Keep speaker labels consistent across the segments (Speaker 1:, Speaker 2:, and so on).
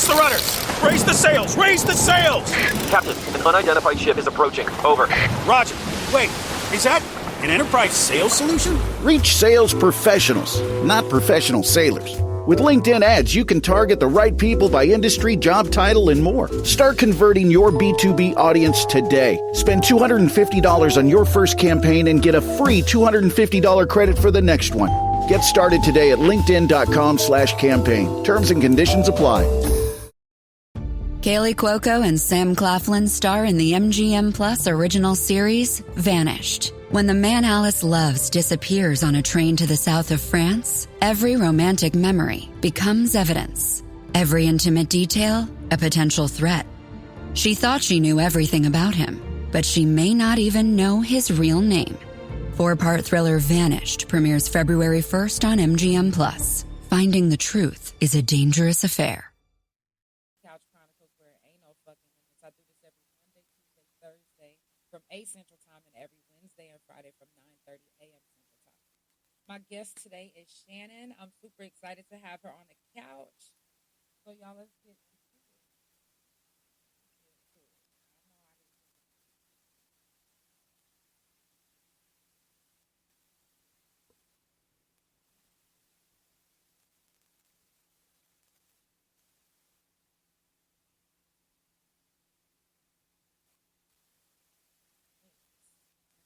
Speaker 1: Brace the rudders! Raise the sails! Raise the sails!
Speaker 2: Captain, an unidentified ship is approaching. Over.
Speaker 1: Roger. Wait, is that an Enterprise sales solution?
Speaker 3: Reach sales professionals, not professional sailors. With LinkedIn ads, you can target the right people by industry, job title, and more. Start converting your B2B audience today. Spend $250 on your first campaign and get a free $250 credit for the next one. Get started today at linkedin.com/campaign. Terms and conditions apply.
Speaker 4: Kaylee Cuoco and Sam Claflin star in the MGM Plus original series, Vanished. When the man Alice loves disappears on a train to the south of France, every romantic memory becomes evidence. Every intimate detail, a potential threat. She thought she knew everything about him, but she may not even know his real name. 4-part thriller Vanished premieres February 1st on MGM Plus. Finding the truth is a dangerous affair.
Speaker 5: Couch Chronicles, where ain't no fucking limits. I do this every Monday, Tuesday, Thursday from 8 Central Time and every Wednesday and Friday from 9:30 a.m. Central Time. My guest today is Shannon. I'm super excited to have her on the couch. So y'all, let's get into it.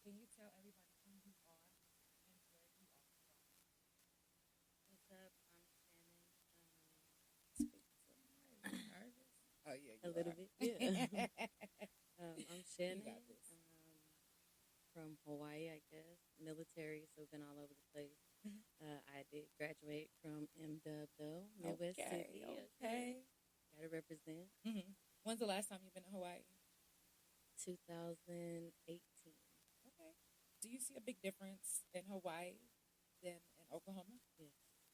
Speaker 5: Can you tell everybody who you are and where you are from?
Speaker 6: What's up? I'm Shannon.
Speaker 5: Nervous? Oh yeah,
Speaker 6: A little bit, yeah. I'm Shannon. From Hawaii, I guess. Military, so been all over the place. I did graduate from MW though, Midwest City.
Speaker 5: Okay.
Speaker 6: Gotta represent.
Speaker 5: Mm-hmm. When's the last time you've been to Hawaii?
Speaker 6: 2018.
Speaker 5: Okay. Do you see a big difference in Hawaii than in Oklahoma?
Speaker 6: Yes.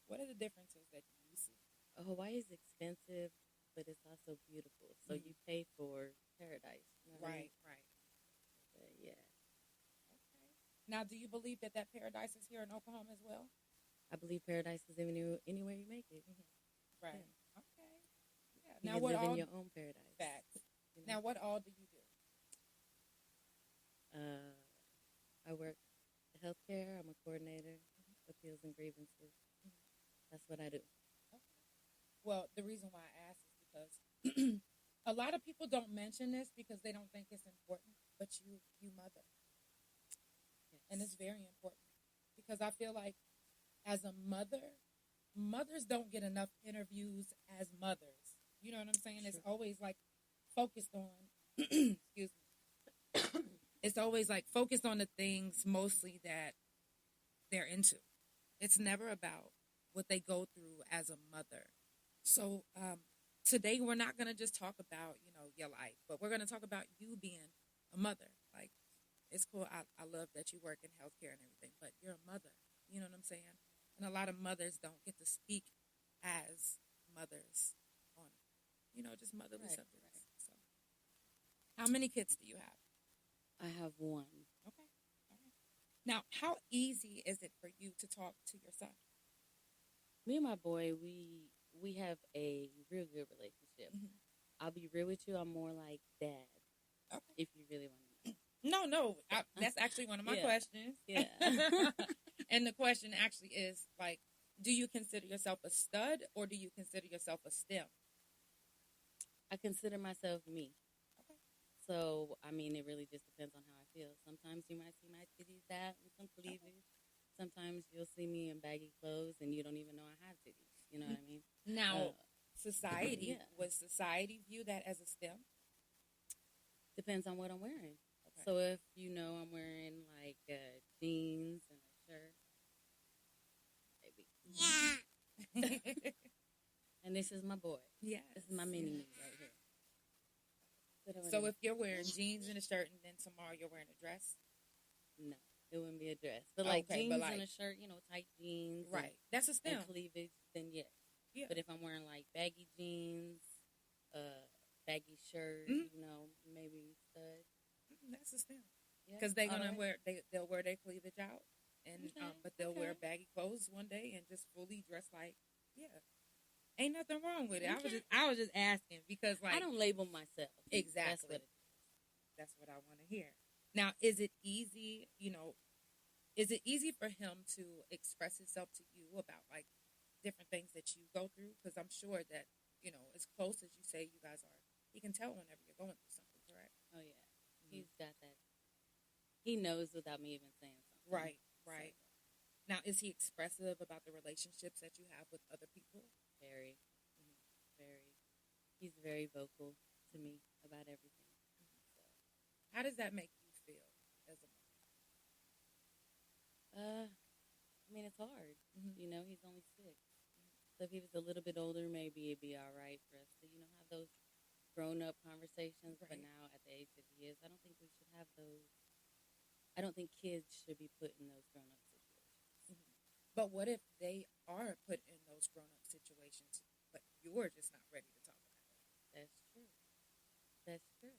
Speaker 5: What are the differences that you see?
Speaker 6: Hawaii is expensive, but it's also beautiful. So you pay for paradise. You know what I mean?
Speaker 5: Right.
Speaker 6: But yeah.
Speaker 5: Okay. Now, do you believe that paradise is here in Oklahoma as well?
Speaker 6: I believe paradise is anywhere you make it.
Speaker 5: Mm-hmm. Right.
Speaker 6: Yeah.
Speaker 5: Okay. Yeah.
Speaker 6: You
Speaker 5: Now,
Speaker 6: can
Speaker 5: what
Speaker 6: live
Speaker 5: all?
Speaker 6: in your own paradise.
Speaker 5: Facts.
Speaker 6: You know?
Speaker 5: Now, what all do you do?
Speaker 6: I work healthcare. I'm a coordinator, appeals and grievances. That's what I do.
Speaker 5: Okay. Well, the reason why I ask is because a lot of people don't mention this because they don't think it's important, but you mother.
Speaker 6: Yes.
Speaker 5: And it's very important because I feel like as a mother, mothers don't get enough interviews as mothers. You know what I'm saying? Sure. It's always like focused on, excuse me. It's always like focused on the things mostly that they're into. It's never about what they go through as a mother. So today we're not going to just talk about, your life, but we're going to talk about you being a mother. Like, it's cool. I love that you work in healthcare and everything, but you're a mother. You know what I'm saying? And a lot of mothers don't get to speak as mothers on, just motherly subjects. Right. So, how many kids do you have?
Speaker 6: I have one.
Speaker 5: Okay. All right. Now, how easy is it for you to talk to your son?
Speaker 6: Me and my boy, we have a real good relationship.
Speaker 5: Mm-hmm.
Speaker 6: I'll be real with you. I'm more like dad.
Speaker 5: Okay.
Speaker 6: If you really want to know.
Speaker 5: No. That's actually one of my questions.
Speaker 6: Yeah.
Speaker 5: And the question actually is, like, do you consider yourself a stud or do you consider yourself a STEM?
Speaker 6: I consider myself me.
Speaker 5: Okay.
Speaker 6: So, I mean, it really just depends on how I feel. Sometimes you might see my titties out and some cleavage. Okay. Sometimes you'll see me in baggy clothes and you don't even know I have titties. You know what I mean?
Speaker 5: Now, society,
Speaker 6: yeah.
Speaker 5: would society view that as a STEM?
Speaker 6: Depends on what I'm wearing.
Speaker 5: Okay.
Speaker 6: So if I'm wearing like jeans and a shirt, maybe. Yeah. And this is my boy.
Speaker 5: Yeah.
Speaker 6: This is my mini-me right here.
Speaker 5: So if you're wearing jeans and a shirt and then tomorrow you're wearing a dress?
Speaker 6: No, it wouldn't be a dress. But like jeans and a shirt, tight jeans.
Speaker 5: Right. That's a STEM.
Speaker 6: And cleavage, then yes.
Speaker 5: Yeah.
Speaker 6: But if I'm wearing like baggy jeans, baggy shirt, maybe stud.
Speaker 5: That's a STEM.
Speaker 6: Yeah.
Speaker 5: Because they're gonna they'll wear their cleavage out, and but they'll wear baggy clothes one day and just fully dress like Ain't nothing wrong with it. I was just asking because, like,
Speaker 6: I don't label myself.
Speaker 5: Exactly.
Speaker 6: That's what it is.
Speaker 5: That's what I want to hear. Now, is it easy? Is it easy for him to express himself to you about like different things that you go through? Because I'm sure that as close as you say you guys are, he can tell whenever you're going through something. Correct?
Speaker 6: Oh yeah, he's got that. He knows without me even saying something.
Speaker 5: Right. Right. Now, is he expressive about the relationships that you have with other people?
Speaker 6: Very, very. He's very vocal to me about everything. So.
Speaker 5: How does that make you feel as a mom?
Speaker 6: I mean, it's hard. He's only 6. So if he was a little bit older, maybe it'd be all right for us to, have those grown-up conversations. Right. But now, at the age that he is, I don't think we should have those. I don't think kids should be put in those grown-up situations.
Speaker 5: But what if they are put in those grown-up situations, but you're just not ready to talk about it?
Speaker 6: That's true. That's true.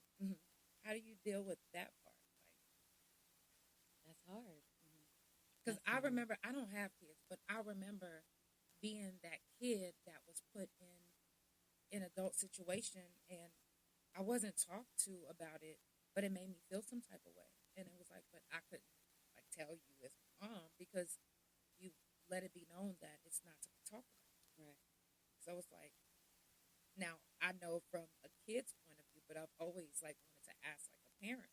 Speaker 5: How do you deal with that part? Like,
Speaker 6: that's hard.
Speaker 5: Because I remember, I don't have kids, but I remember being that kid that was put in an adult situation, and I wasn't talked to about it, but it made me feel some type of way. And it was like, but I couldn't like tell you as mom because you let it be known that it's not to be talked about.
Speaker 6: Right.
Speaker 5: So it's like, now I know from a kid's point of view, but I've always like wanted to ask like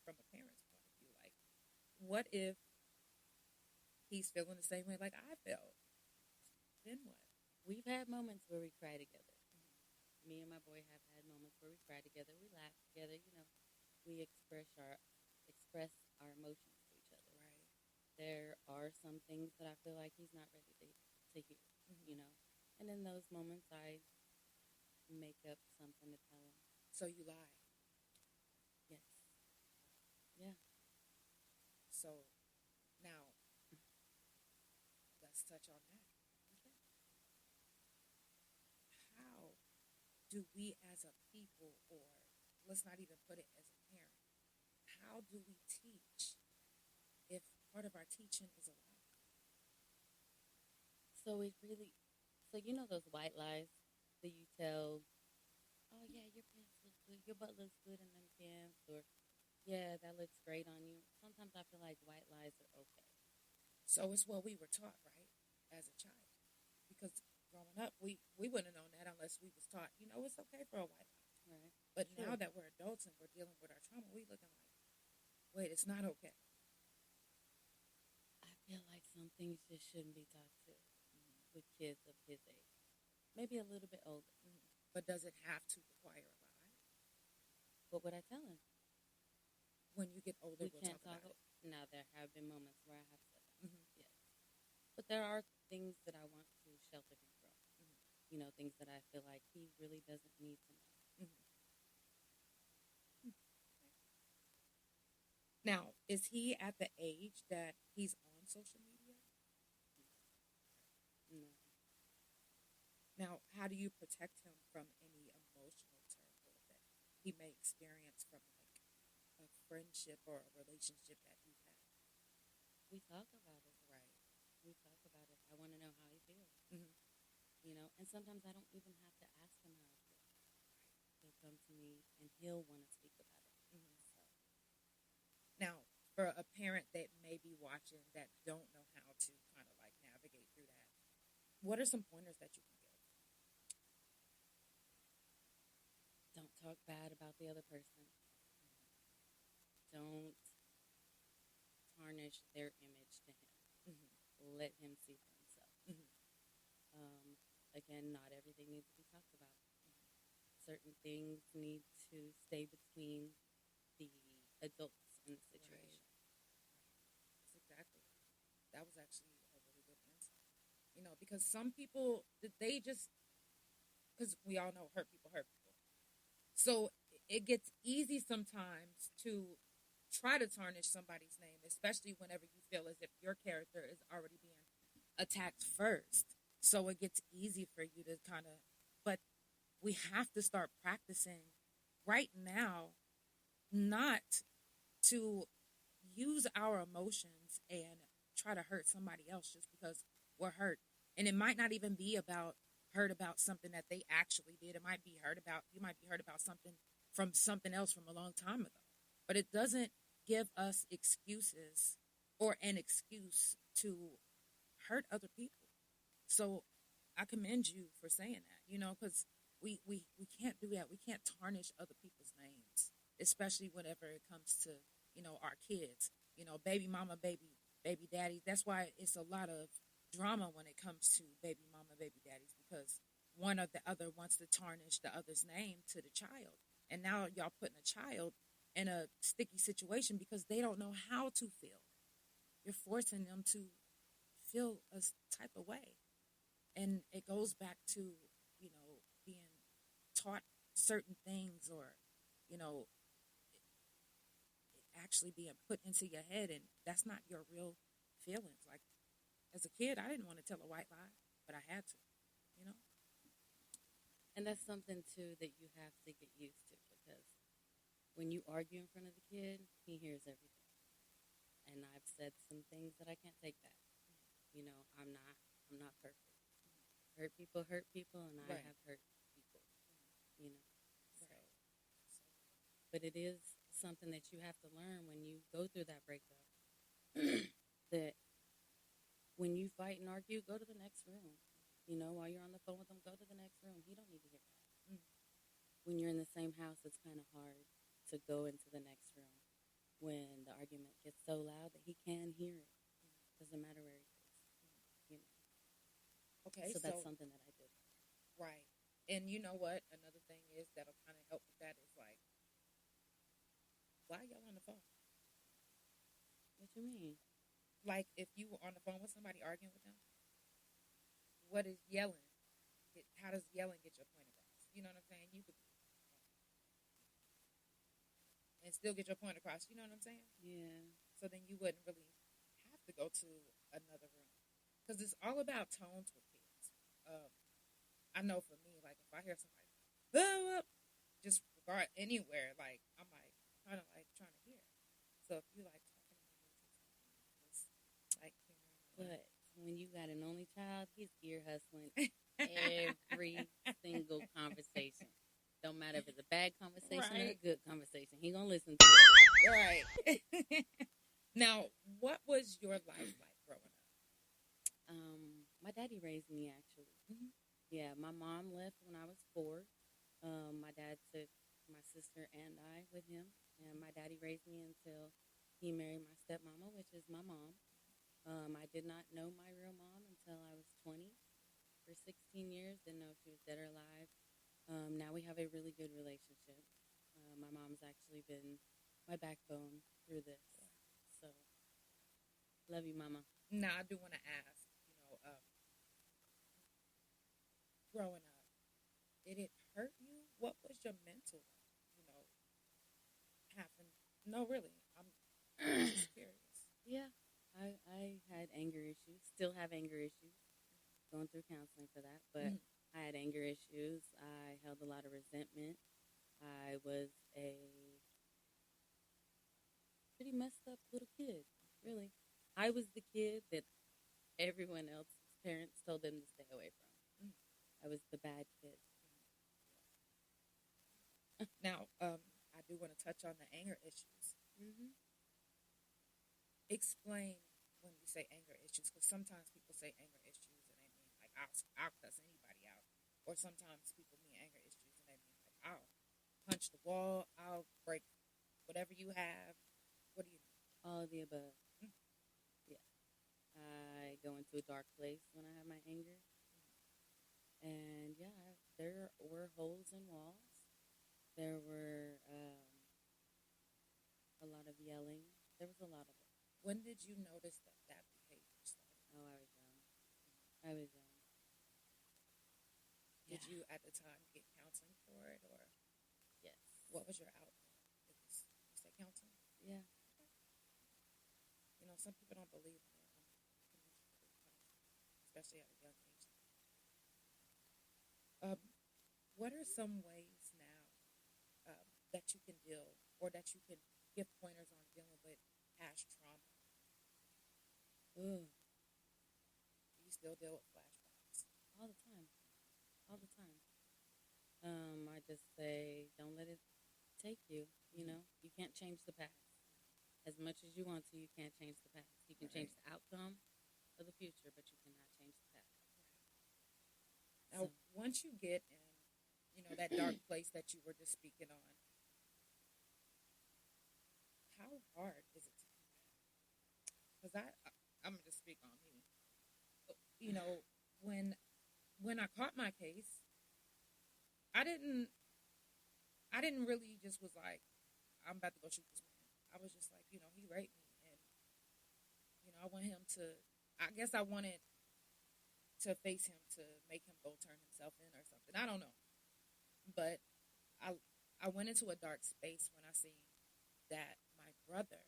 Speaker 5: from a parent's point of view, like, what if he's feeling the same way like I felt? Then what?
Speaker 6: We've had moments where we cry together. Me and my boy have had moments where we cry together. We laugh together. We express our emotions to each other.
Speaker 5: Right.
Speaker 6: There are some things that I feel like he's not ready to hear. And in those moments, I make up something to tell him.
Speaker 5: So you lie.
Speaker 6: Yes. Yeah.
Speaker 5: So now, let's touch on that.
Speaker 6: Okay.
Speaker 5: How do we as a people, or let's not even put it as a parent, how do we teach if part of our teaching is a lie?
Speaker 6: So those white lies that you tell, oh yeah, your pants look good, your butt looks good in them pants, or yeah, that looks great on you. Sometimes I feel like white lies are okay.
Speaker 5: So it's what we were taught, right, as a child. Because growing up, we wouldn't have known that unless we was taught, it's okay for a white lie.
Speaker 6: Right.
Speaker 5: But now that we're adults and we're dealing with our trauma, we looking like, wait, it's not okay.
Speaker 6: I feel like some things just shouldn't be taught to with kids of his age. Maybe a little bit older.
Speaker 5: But does it have to require a lie?
Speaker 6: What would I tell him?
Speaker 5: When you get older,
Speaker 6: we
Speaker 5: we'll
Speaker 6: can't
Speaker 5: talk about it.
Speaker 6: Now, there have been moments where I have said that. Yes. But there are things that I want to shelter him from. Things that I feel like he really doesn't need to know.
Speaker 5: Now, is he at the age that he's on social media?
Speaker 6: No.
Speaker 5: Now, how do you protect him from any emotional turmoil that he may experience from like a friendship or a relationship that you've had?
Speaker 6: We talk about it.
Speaker 5: Right.
Speaker 6: We talk about it. I want to know how he feels. And sometimes I don't even have to ask him how he feels. He'll come to me and he'll want to speak about it. So.
Speaker 5: Now, for a parent that may be watching that don't know how to kind of like navigate through that, what are some pointers that you can give?
Speaker 6: Don't talk bad about the other person. Don't tarnish their image to him. Let him see for himself. Again, not everything needs to be talked about. Certain things need to stay between the adults in the situation.
Speaker 5: Right. That's exactly. That was actually a really good answer. Because some people, they just, because we all know hurt people hurt people. So it gets easy sometimes to try to tarnish somebody's name, especially whenever you feel as if your character is already being attacked first. So it gets easy for you to kind of, but we have to start practicing right now not to use our emotions and try to hurt somebody else just because we're hurt. And it might not even be about heard about something that they actually did. You might be heard about something from something else from a long time ago. But it doesn't give us excuses or an excuse to hurt other people. So I commend you for saying that, because we can't do that. We can't tarnish other people's names, especially whenever it comes to, our kids, baby mama, baby daddy. That's why it's a lot of drama when it comes to baby mama, baby daddies, because one or the other wants to tarnish the other's name to the child. And now y'all putting a child in a sticky situation because they don't know how to feel. You're forcing them to feel a type of way. And it goes back to, being taught certain things or, it actually being put into your head, and that's not your real feelings. Like, as a kid, I didn't want to tell a white lie, but I had to,
Speaker 6: And that's something, too, that you have to get used to, because when you argue in front of the kid, he hears everything. And I've said some things that I can't take back. I'm not perfect. Hurt people, and I have hurt people. So. But it is something that you have to learn when you go through that breakup. That when you fight and argue, go to the next room. While you're on the phone with him, go to the next room. He don't need to hear that. When you're in the same house, it's kind of hard to go into the next room when the argument gets so loud that he can hear it. Doesn't matter where he is.
Speaker 5: Okay,
Speaker 6: so that's something that I did.
Speaker 5: Right. And you know what? Another thing is that'll kind of help with that is like, why y'all on the phone?
Speaker 6: What you mean?
Speaker 5: Like, if you were on the phone with somebody arguing with them, what is yelling? How does yelling get your point across? You know what I'm saying? You could and still get your point across. You know what I'm saying?
Speaker 6: Yeah.
Speaker 5: So then you wouldn't really have to go to another room. Because it's all about tones with kids. I know for me, like, if I hear somebody, just regard anywhere, like, I'm like, kind of like trying to hear. So if you like talking to me, just like hearing.
Speaker 6: But when you got an only child, he's ear hustling every single conversation. Don't matter if it's a bad conversation or a good conversation. He gonna listen to it.
Speaker 5: Right. Now, what was your life like growing up?
Speaker 6: My daddy raised me, actually.
Speaker 5: Mm-hmm.
Speaker 6: Yeah, my mom left when I was 4. My dad took my sister and I with him, and my daddy raised me until he married my stepmama, which is my mom. I did not know my real mom until I was 20. For 16 years, didn't know if she was dead or alive. Now we have a really good relationship. My mom's actually been my backbone through this. So, love you, Mama.
Speaker 5: Now, I do want to ask, growing up, did it hurt you? What was your mental, having? No, really. I'm just curious.
Speaker 6: Yeah, I had anger issues. Still have anger issues. Going through counseling for that, but I had anger issues. I held a lot of resentment. I was a pretty messed up little kid, really. I was the kid that everyone else's parents told them to stay away from. I was the bad kid.
Speaker 5: Now, I do want to touch on the anger issues.
Speaker 6: Mm-hmm.
Speaker 5: Explain when you say anger issues, because sometimes people say anger issues and they mean like I'll cuss anybody out, or sometimes people mean anger issues and they mean like I'll punch the wall, I'll break whatever you have. What do you mean?
Speaker 6: All of the above. Yeah. I go into a dark place when I have my anger. And yeah, there were holes in walls. There were a lot of yelling. There was a lot of it.
Speaker 5: When did you notice that behavior started?
Speaker 6: Oh, I was young.
Speaker 5: Did you at the time get counseling for it, or
Speaker 6: yes?
Speaker 5: What was your outlet? You say counseling?
Speaker 6: Yeah.
Speaker 5: Some people don't believe in it, especially at a young age. What are some ways now that you can deal, or that you can give pointers on dealing with past trauma?
Speaker 6: Ooh.
Speaker 5: Do you still deal with flashbacks?
Speaker 6: All the time. just say, don't let it take you. You know, you can't change the past. As much as you want to, you can't change the past. You can change the outcome of the future, but you cannot change the past.
Speaker 5: Now, once you get in, that dark place that you were just speaking on, how hard is it to come back? Because I'm going to speak on me. When I caught my case, I didn't really just was like, I'm about to go shoot this man. I was just like, he raped me, and I want him to. I guess I wanted to face him, to make him go turn himself in or something. I don't know, but I went into a dark space when I seen that my brother,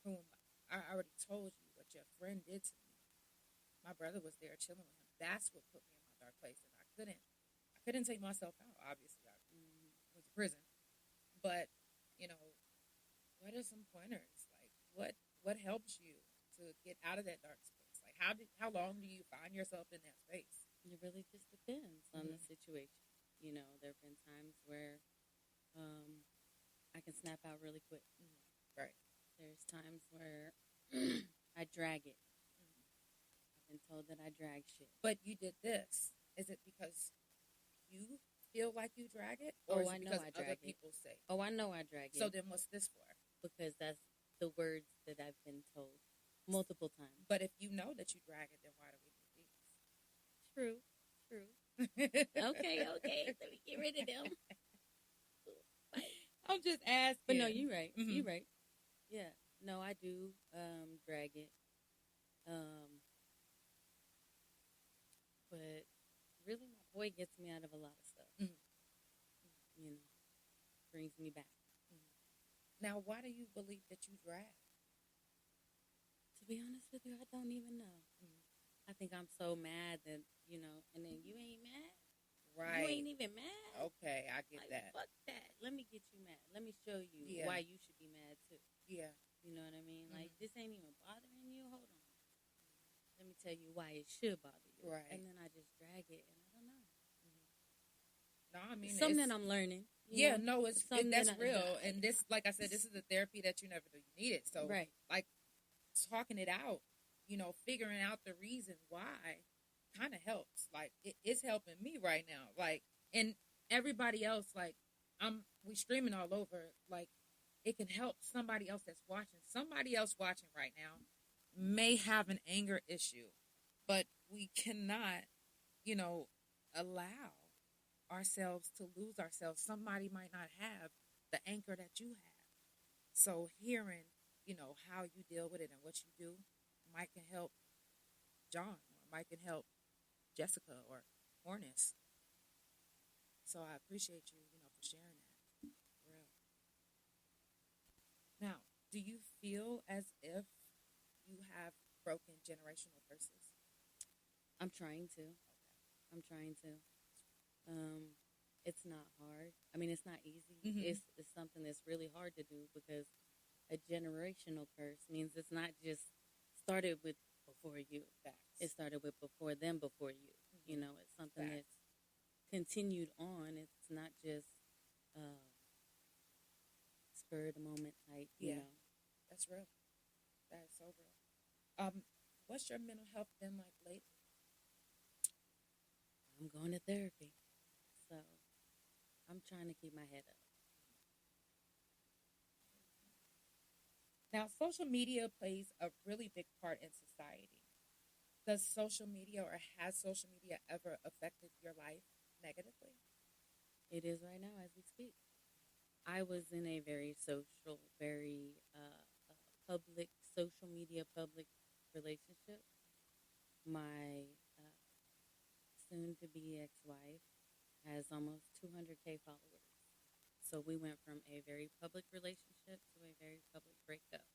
Speaker 5: whom I already told you what your friend did to me, my brother was there chilling with him. That's what put me in my dark place, and I couldn't take myself out. Obviously, I went to prison, but what are some pointers? Like, what helps you to get out of that dark space? Like, how long do you find yourself in that space?
Speaker 6: It really just depends on the situation. There have been times where I can snap out really quick.
Speaker 5: Right.
Speaker 6: There's times where I drag it. I've been told that I drag shit.
Speaker 5: But you did this. Is it because you feel like you drag it? Or is it because other people say?
Speaker 6: Oh, I know I drag it.
Speaker 5: So then what's this for?
Speaker 6: Because that's the words that I've been told multiple times.
Speaker 5: But if you know that you drag it, then why do we do these?
Speaker 6: True. Okay. Let me get rid of them.
Speaker 5: I'm just asking.
Speaker 6: But no, you're right. Mm-hmm. You're right. Yeah. No, I do drag it. But really, my boy gets me out of a lot of stuff. Brings me back.
Speaker 5: Now, why do you believe that you drag?
Speaker 6: To be honest with you, I don't even know. I think I'm so mad that, and then you ain't mad?
Speaker 5: Right.
Speaker 6: You ain't even mad?
Speaker 5: Okay, I get that.
Speaker 6: Fuck that. Let me get you mad. Let me show you why you should be mad, too.
Speaker 5: Yeah.
Speaker 6: You know what I mean? Like, this ain't even bothering you? Hold on. Let me tell you why it should bother you.
Speaker 5: Right.
Speaker 6: And then I just drag it, and I don't know.
Speaker 5: No, I mean,
Speaker 6: it's something that I'm learning.
Speaker 5: That's real. And this, like I said, this is the therapy that you never knew you needed. So, like, talking it out, figuring out the reason why kind of helps. Like, it's helping me right now. Like, and everybody else, like, we streaming all over. Like, it can help somebody else that's watching. Somebody else watching right now may have an anger issue, but we cannot, allow ourselves to lose ourselves. Somebody might not have the anchor that you have. So hearing, how you deal with it and what you do might can help John, or might can help Jessica or Hornis. So I appreciate you, for sharing that. For real. Now, do you feel as if you have broken generational curses?
Speaker 6: I'm trying to. It's not hard. I mean, it's not easy. It's something that's really hard to do, because a generational curse means it's not just started with before you.
Speaker 5: Facts.
Speaker 6: It started with before them, before you. It's something
Speaker 5: Facts.
Speaker 6: that's continued on. It's not just spur of the moment type. You know.
Speaker 5: That's real. That is so real. What's your mental health been like lately?
Speaker 6: I'm going to therapy, so I'm trying to keep my head up.
Speaker 5: Now, social media plays a really big part in society. Does social media, or has social media ever affected your life negatively?
Speaker 6: It is right now as we speak. I was in a very social, very public, social media public relationship. My soon-to-be ex-wife has almost 200K followers. So we went from a very public relationship to a very public breakup.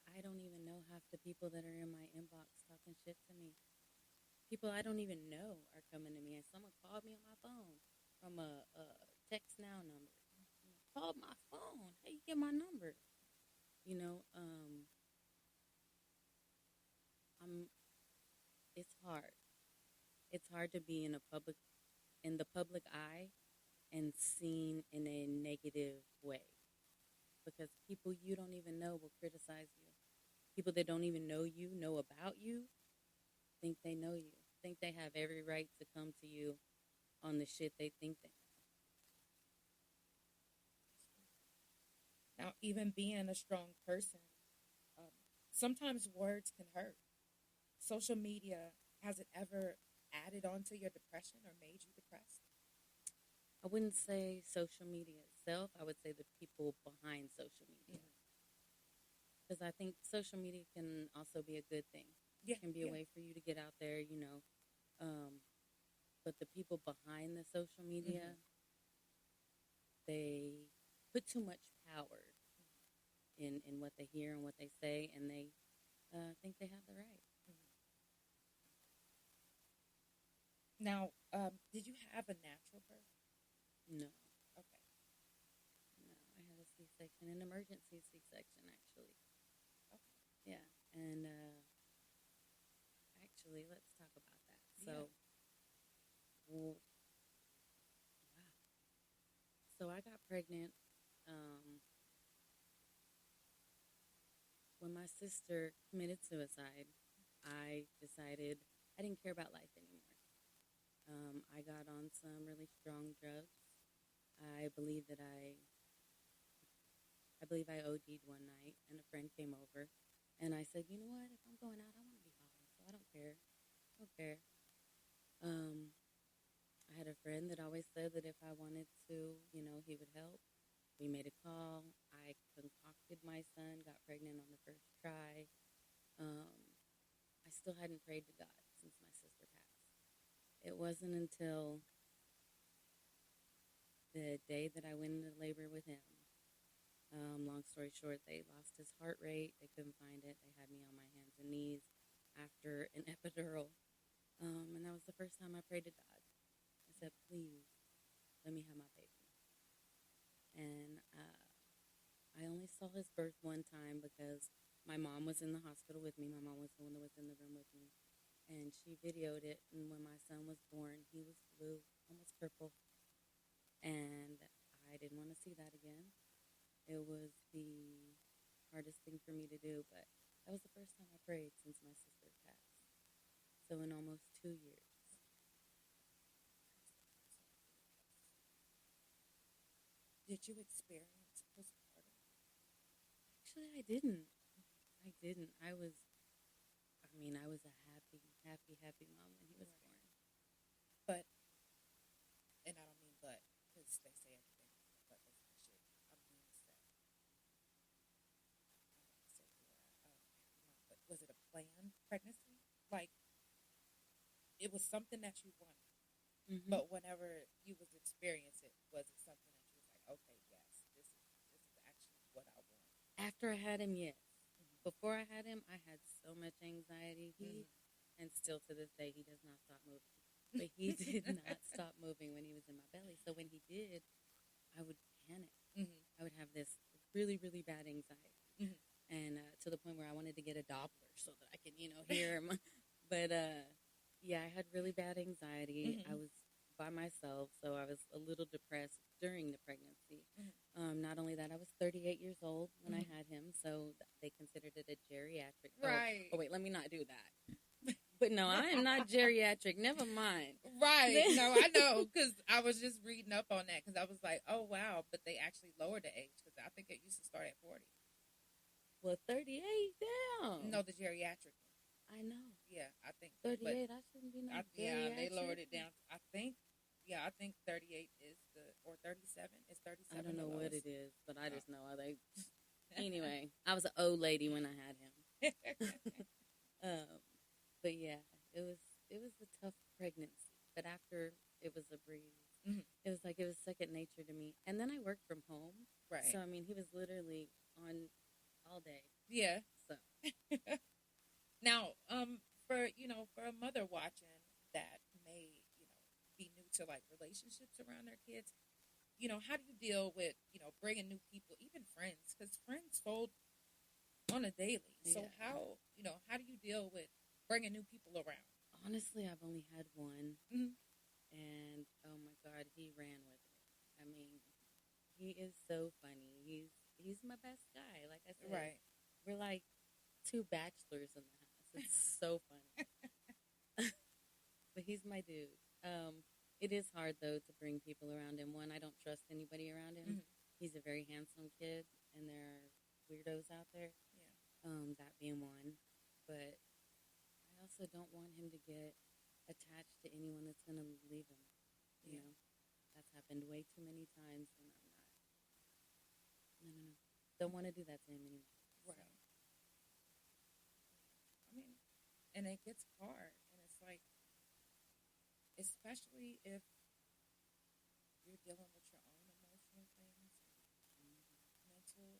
Speaker 6: I don't even know half the people that are in my inbox talking shit to me. People I don't even know are coming to me, and someone called me on my phone from a text now number. Called my phone. How you get my number? It's hard. It's hard to be in a public in the public eye and seen in a negative way. Because people you don't even know will criticize you. People that don't even know about you, think they know you. Think they have every right to come to you on the shit they think they know.
Speaker 5: Now, even being a strong person, sometimes words can hurt. Social media, has it ever added on to your depression or made you depressed?
Speaker 6: I wouldn't say social media itself. I would say the people behind social media. Because I think social media can also be a good thing.
Speaker 5: Yeah,
Speaker 6: It can be a way for you to get out there, you know. But the people behind the social media, they put too much power in what they hear and what they say, and they think they have the right.
Speaker 5: Now, did you have a natural birth?
Speaker 6: No.
Speaker 5: Okay.
Speaker 6: No, I had a C-section, an emergency C-section, actually.
Speaker 5: Okay.
Speaker 6: Yeah, and actually, let's talk about that. So, wow. So I got pregnant when my sister committed suicide. I decided I didn't care about life anymore. I got on some really strong drugs. I believe I OD'd one night, and a friend came over, and I said, you know what, if I'm going out, I want to be high, so I don't care. I had a friend that always said that if I wanted to, you know, he would help. We made a call. I concocted my son, got pregnant on the first try. I still hadn't prayed to God since my sister passed. It wasn't until the day that I went into labor with him. Long story short, they lost his heart rate. They couldn't find it. They had me on my hands and knees after an epidural. And that was the first time I prayed to God. I said, please, let me have my baby. And I only saw his birth one time because my mom was in the hospital with me. My mom was the one that was in the room with me. And she videoed it. And when my son was born, he was blue, almost purple. And I didn't want to see that again. It was the hardest thing for me to do, but that was the first time I prayed since my sister passed. So in almost 2 years.
Speaker 5: Did you experience postpartum?
Speaker 6: Actually, I didn't. I was a happy mom when he was born.
Speaker 5: But, and I don't mean but, because they say everything, but that's my shit. I mean, but was it a planned pregnancy? Like, it was something that you wanted, but whenever you was experiencing it, was it something that you was like, okay, yes, this is actually what I want?
Speaker 6: After I had him, yes. Before I had him, I had so much anxiety. And still to this day, he does not stop moving. But he did not stop moving when he was in my belly. So when he did, I would panic. I would have this really, really bad anxiety. And to the point where I wanted to get a Doppler so that I could, hear him. But, yeah, I had really bad anxiety. I was by myself, so I was a little depressed during the pregnancy. Not only that, I was 38 years old when I had him, so they considered it a geriatric.
Speaker 5: Right.
Speaker 6: Oh, wait, let me not do that. But no, I am not geriatric. Never mind.
Speaker 5: Right. No, I know, because I was just reading up on that, because I was like, oh, wow, but they actually lowered the age, because I think it used to start at 40.
Speaker 6: Well, 38, damn.
Speaker 5: No, the geriatric one.
Speaker 6: I know.
Speaker 5: Yeah, I think
Speaker 6: 38. I shouldn't be no geriatric.
Speaker 5: Yeah, they lowered it down. I think 38 is or 37 is 37.
Speaker 6: I don't know what it is, but I just know they. Anyway, I was an old lady when I had him. But yeah, it was a tough pregnancy. But after, it was a breeze. It was like it was second nature to me. And then I worked from home,
Speaker 5: right?
Speaker 6: So I mean, he was literally on all day.
Speaker 5: Yeah.
Speaker 6: So.
Speaker 5: Now, for a mother watching that may, be new to like relationships around their kids, how do you deal with, bringing new people, even friends, because friends fold on a daily. So how do you deal with bringing new people around?
Speaker 6: Honestly, I've only had one, And oh my God, he ran with it. I mean, he is so funny. He's my best guy. Like I said,
Speaker 5: Right.
Speaker 6: we're like two bachelors in the house. It's so funny. But he's my dude. It is hard though to bring people around him. One, I don't trust anybody around him. He's a very handsome kid, and there are weirdos out there.
Speaker 5: Yeah.
Speaker 6: That being one. But I also don't want him to get attached to anyone that's going to leave him. You know, that's happened way too many times, and I'm not. No. Don't want to do that to him anymore.
Speaker 5: Right. So. I mean, and it gets hard, and it's like, especially if you're dealing with your own emotional things, mental, and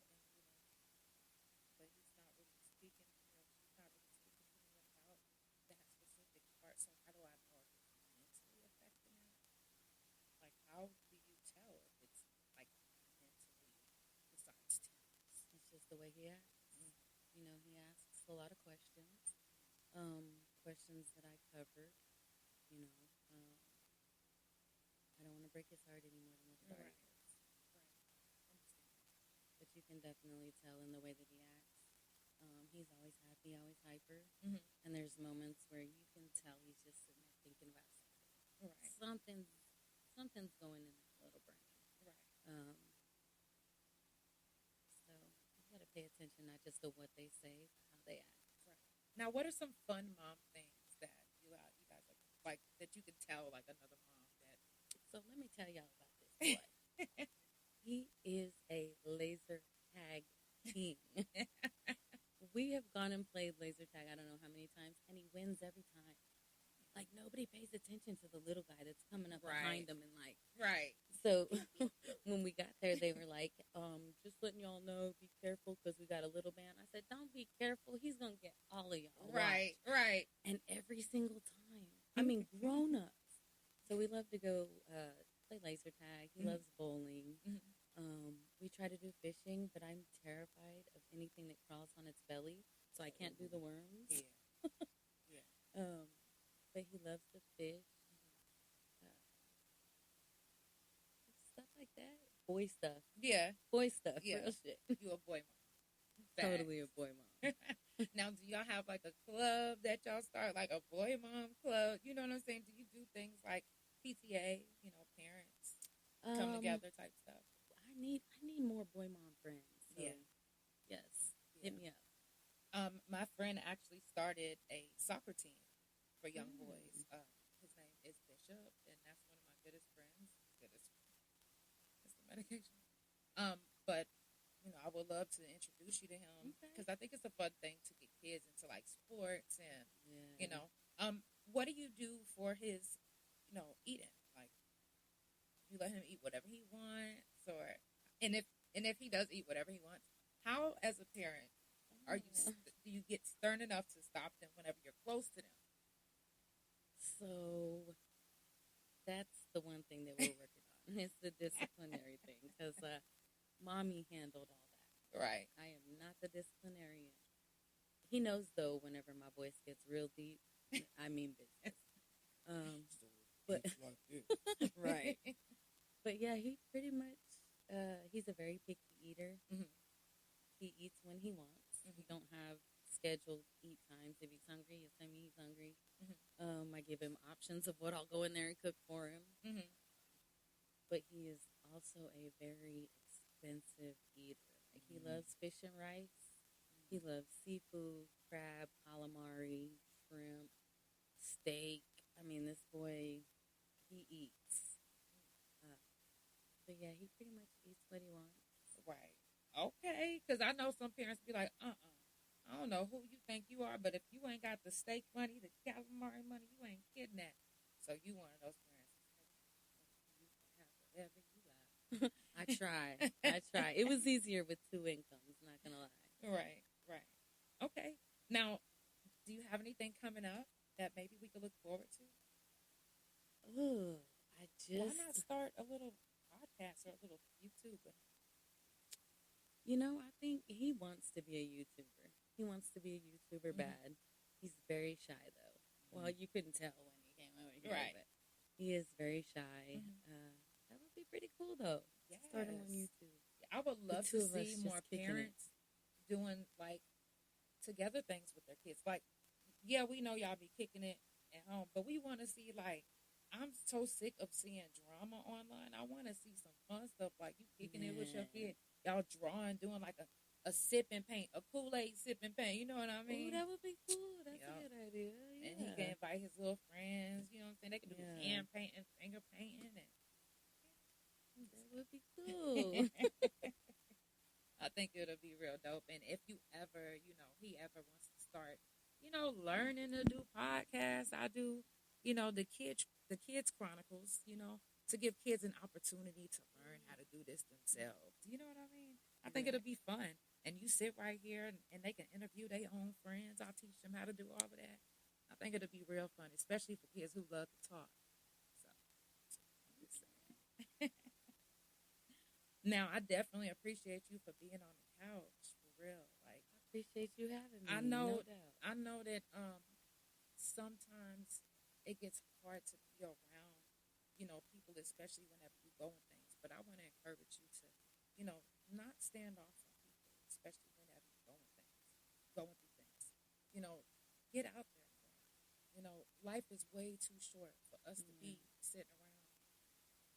Speaker 5: but he's not really speaking. She's not really speaking to me about that specific part. So how do I know if it's mentally affecting him? Like, how do you tell if it's like mentally besides tears?
Speaker 6: It's just the way he acts. You know, he asks a lot of questions. Questions that I covered. You know, I don't want to break his heart any more than what it already is. But you can definitely tell in the way that he acts. He's always happy, always hyper. And there's moments where you can tell he's just sitting there thinking about something.
Speaker 5: Right.
Speaker 6: Something's going in that little brain.
Speaker 5: Right.
Speaker 6: So you got to pay attention not just to what they say, but how they act.
Speaker 5: Right. Now, what are some fun mom things that you guys like that you can tell like another mom that?
Speaker 6: So let me tell y'all about this boy. He is a laser tag king. We have gone and played laser tag, I don't know how many times, and he wins every time. Like, nobody pays attention to the little guy that's coming up behind him. And like, so when we got there, they were like, just letting y'all know, be careful, because we got a little man. I said, don't be careful. He's going to get all of y'all.
Speaker 5: Right.
Speaker 6: And every single time. I mean, grown-ups. So we love to go play laser tag. He loves bowling. We try to do fishing, but I'm terrified of anything that crawls on its belly, so I can't do the worms. But he loves to fish. Stuff like that. Boy stuff.
Speaker 5: Yeah.
Speaker 6: Boy stuff. Real shit.
Speaker 5: You a boy mom.
Speaker 6: Totally a boy mom.
Speaker 5: Now, do y'all have like a club that y'all start, like a boy mom club? You know what I'm saying? Do you do things like PTA, parents come together type stuff?
Speaker 6: I need more boy mom friends. So yes, hit me up.
Speaker 5: My friend actually started a soccer team for young boys. His name is Bishop, and that's one of my goodest friends. It's the medication. But I would love to introduce you to him because I think it's a fun thing to get kids into like sports and what do you do for his eating? Like, you let him eat whatever he wants, and if he does eat whatever he wants, how as a parent do you get stern enough to stop them whenever you're close to them?
Speaker 6: So that's the one thing that we're working on. It's the disciplinary thing because mommy handled all that.
Speaker 5: Right.
Speaker 6: I am not the disciplinarian. He knows though. Whenever my voice gets real deep, I mean business. But right. But yeah, he pretty much he's a very picky eater. He eats when he wants. We don't have scheduled eat times. If he's hungry, he'll tell me he's hungry. I give him options of what I'll go in there and cook for him. But he is also a very expensive eater. Like, he loves fish and rice. He loves seafood, crab, calamari, shrimp, steak. I mean, this boy, he eats. But yeah, he pretty much eats what he wants.
Speaker 5: Right. Okay. Because I know some parents be like, I don't know who you think you are, but if you ain't got the steak money, the calamari money, you ain't getting that. So you one of those parents. You can have whatever you like.
Speaker 6: I try. It was easier with two incomes, not going to lie.
Speaker 5: Right. Okay. Now, do you have anything coming up that maybe we could look forward to?
Speaker 6: Ooh,
Speaker 5: Why not start a little podcast or a little YouTube?
Speaker 6: I think he wants to be a YouTuber. He wants to be a YouTuber bad. He's very shy, though. Well, you couldn't tell when he came over here.
Speaker 5: Right.
Speaker 6: But He is very shy. That would be pretty cool, though.
Speaker 5: Yes.
Speaker 6: Start him on YouTube.
Speaker 5: I would
Speaker 6: The
Speaker 5: love
Speaker 6: two
Speaker 5: to
Speaker 6: of us
Speaker 5: see
Speaker 6: just
Speaker 5: more
Speaker 6: kicking it.
Speaker 5: parents doing like together things with their kids. Like, yeah, we know y'all be kicking it at home, but we want to see like. I'm so sick of seeing drama online. I want to see some fun stuff like you kicking it with your kid, y'all drawing, doing like a sip and paint, a Kool-Aid sip and paint. You know what I mean?
Speaker 6: Oh, that would be cool. That's a good idea. Yeah.
Speaker 5: And he can invite his little friends. You know what I'm saying? They can do hand painting, finger painting, and
Speaker 6: that would be cool.
Speaker 5: I think it'll be real dope. And if you ever, he ever wants to start, learning to do podcasts, I do, the Kids Chronicles, to give kids an opportunity to learn how to do this themselves. You know what I mean? I think it'll be fun. And you sit right here and they can interview their own friends. I'll teach them how to do all of that. I think it'll be real fun, especially for kids who love to talk. So, I'm just saying. Now, I definitely appreciate you for being on the couch, for real. Like,
Speaker 6: I appreciate you having me.
Speaker 5: I know,
Speaker 6: no doubt.
Speaker 5: I know that sometimes it gets hard to be around, people, especially whenever you go in things. But I want to encourage you to, not stand off from people, especially whenever you're going through things. Get out there more. Life is way too short for us to be sitting around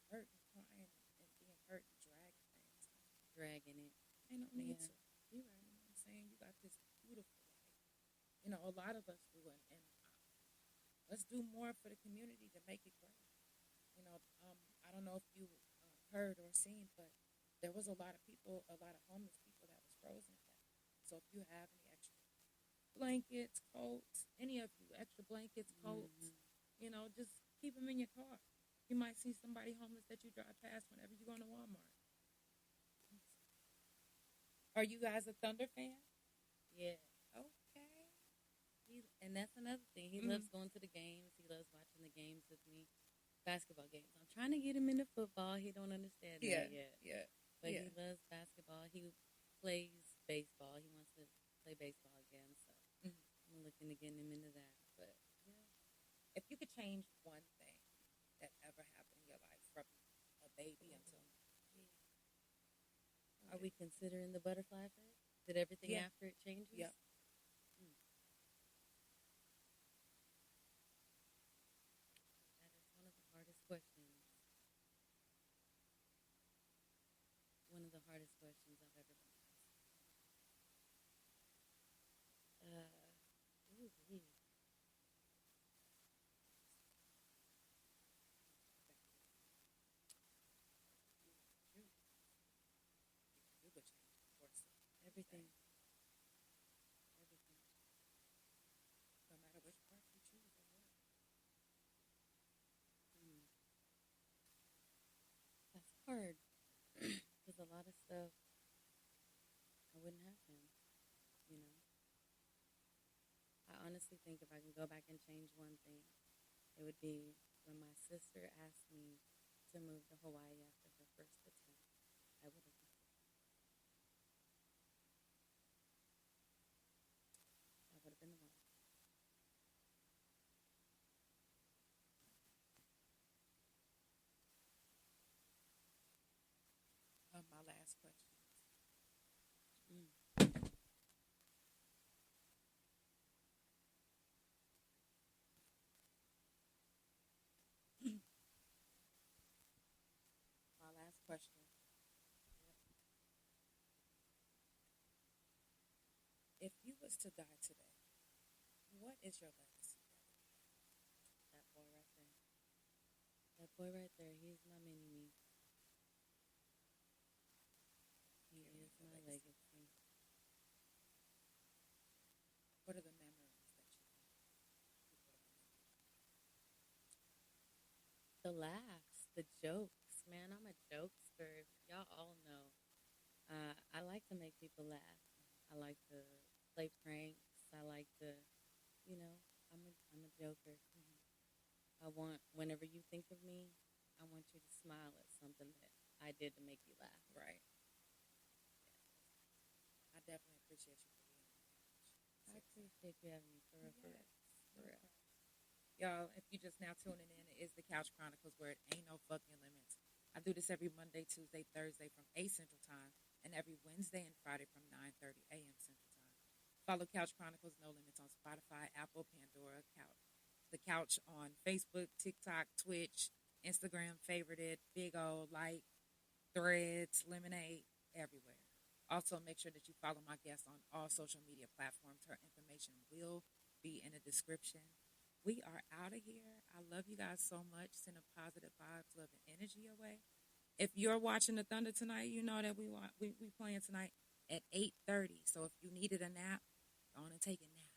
Speaker 5: hurt and crying and being hurt and dragging things.
Speaker 6: Dragging it.
Speaker 5: Ain't no need to. You right, you know what I'm saying? You got this beautiful life. A lot of us do, and let's do more for the community to make it great. I don't know if you heard or seen, but there was a lot of homeless people that was frozen to death. So if you have any extra blankets, coats, any of you, extra blankets, coats, just keep them in your car. You might see somebody homeless that you drive past whenever you go to Walmart. Are you guys a Thunder fan?
Speaker 6: Yeah.
Speaker 5: Okay.
Speaker 6: And that's another thing. He loves going to the games. He loves watching the games with me. Basketball games. I'm trying to get him into football. He don't understand that yet.
Speaker 5: Yeah.
Speaker 6: But he loves basketball. He plays baseball. He wants to play baseball again. So I'm looking to get him into that. But yeah.
Speaker 5: If you could change one thing that ever happened in your life, from a baby until
Speaker 6: Are we considering the butterfly effect? Did everything after it changes?
Speaker 5: Yep.
Speaker 6: That is one of the hardest questions. One of the hardest questions I've ever been asked.
Speaker 5: You could change the course of
Speaker 6: Everything.
Speaker 5: no matter which part you choose or what.
Speaker 6: That's hard. Because a lot of stuff, I wouldn't have him, I honestly think if I can go back and change one thing, it would be when my sister asked me to move to Hawaii after her first attempt. I would have. That would have been the one.
Speaker 5: My last question. My last question. If you was to die today, what is your legacy?
Speaker 6: That boy right there. That boy right there, he's my mini-me. He is my legacy.
Speaker 5: What are the memories that you want?
Speaker 6: The laughs, the jokes. Man, I'm a jokester. Y'all all know. I like to make people laugh. I like to play pranks. I like to, I'm a joker. I want, whenever you think of me, I want you to smile at something that I did to make you laugh.
Speaker 5: Right. I definitely appreciate you for being on the couch.
Speaker 6: I appreciate you having me for real.
Speaker 5: For real. Y'all, if you're just now tuning in, it is the Couch Chronicles where it ain't no fucking limits. I do this every Monday, Tuesday, Thursday from 8 Central Time, and every Wednesday and Friday from 9:30 a.m. Central Time. Follow Couch Chronicles No Limits on Spotify, Apple, Pandora, The Couch on Facebook, TikTok, Twitch, Instagram, favorite it, big old like, Threads, Lemonade, everywhere. Also, make sure that you follow my guests on all social media platforms. Her information will be in the description. We are out of here. I love you guys so much. Sending positive vibes, love, and energy your way. If you're watching the Thunder tonight, you know that we playing tonight at 8:30. So if you needed a nap, go on and take a nap.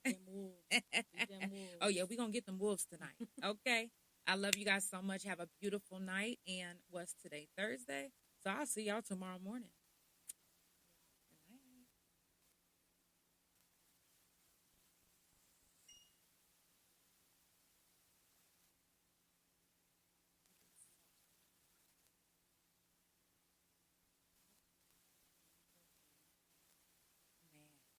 Speaker 6: Beat them wolves. Beat them wolves.
Speaker 5: Oh, yeah, we're going to get them wolves tonight. Okay? I love you guys so much. Have a beautiful night. And what's today? Thursday? So I'll see y'all tomorrow morning.